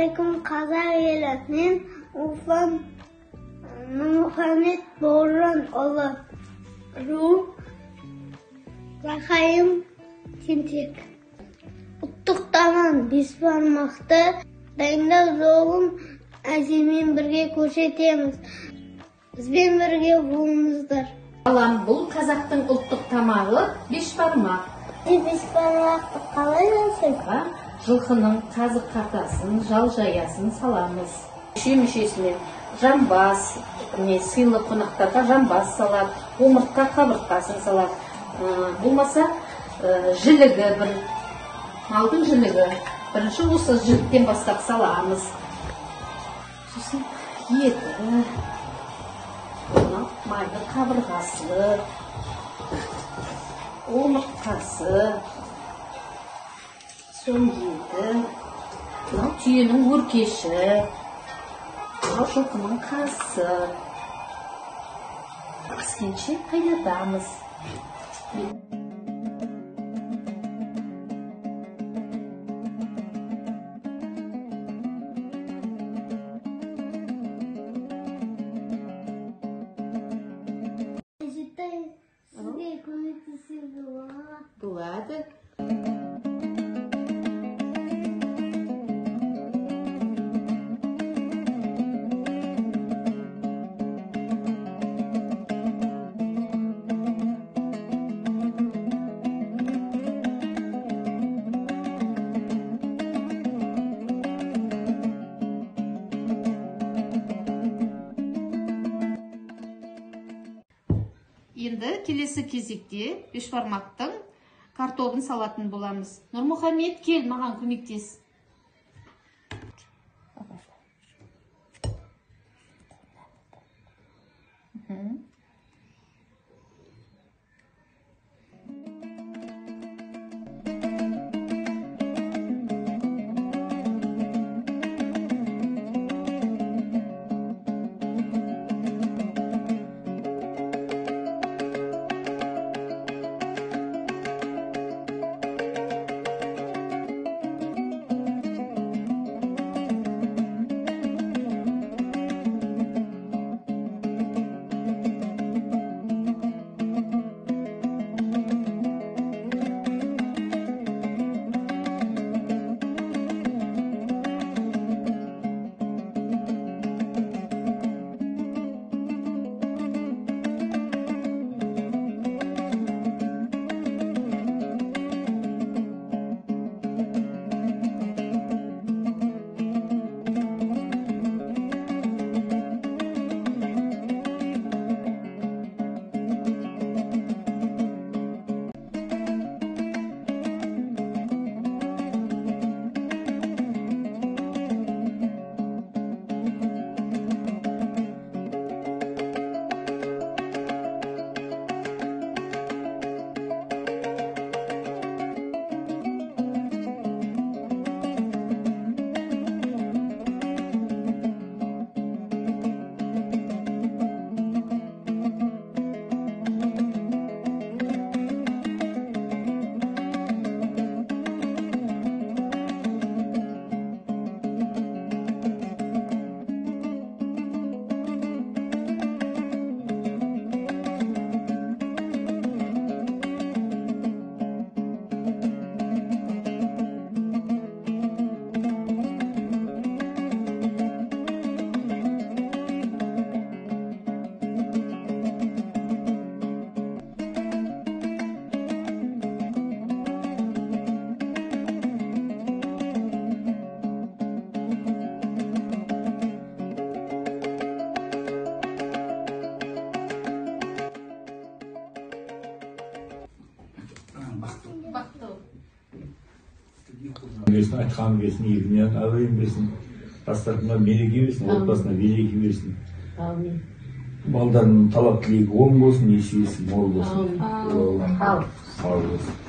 Assalamualaikum қазақ елі. Мен Уфан Нұрмұхамед Бауыржанұлы. Ру Рахайым Тентек. Ұлттық таман бесбармақты дайындау жолын әземен бірге көрсетеміз. Бізбен бірге болыңыздар. Балам, бұл қазақтың ұлттық тамағы бешбармақ. Бешбармақты қалай жасайсыз? Жылқының қазы қартасын, жал-жаясын саламыз. Мүшесіне жамбас, сыйлы қонақтарға жамбас салады, омыртқа қабыртқасын салады. Болмаса жілігі бір, малдың жілігі. Бірінші осы жіліктен бастап саламыз. Сосын еті, малдың қабырғасы, омыртқасы, соң еті, түйенің өркеші, жылқының қасы. Піскенше қайнатамыз. Сізге көмектесуге болады. Енді келесі кезекте бешбармақтың картобын салатын боламыз. Нұрмұхамед, кел, маған көмектес. Айтқан берсін, елінен әуейін берсін, бастарына мереке берсін, отбасына береке берсін. Балдарының талап тілегі оң болсын, несібесі мол болсын. Сау болсын.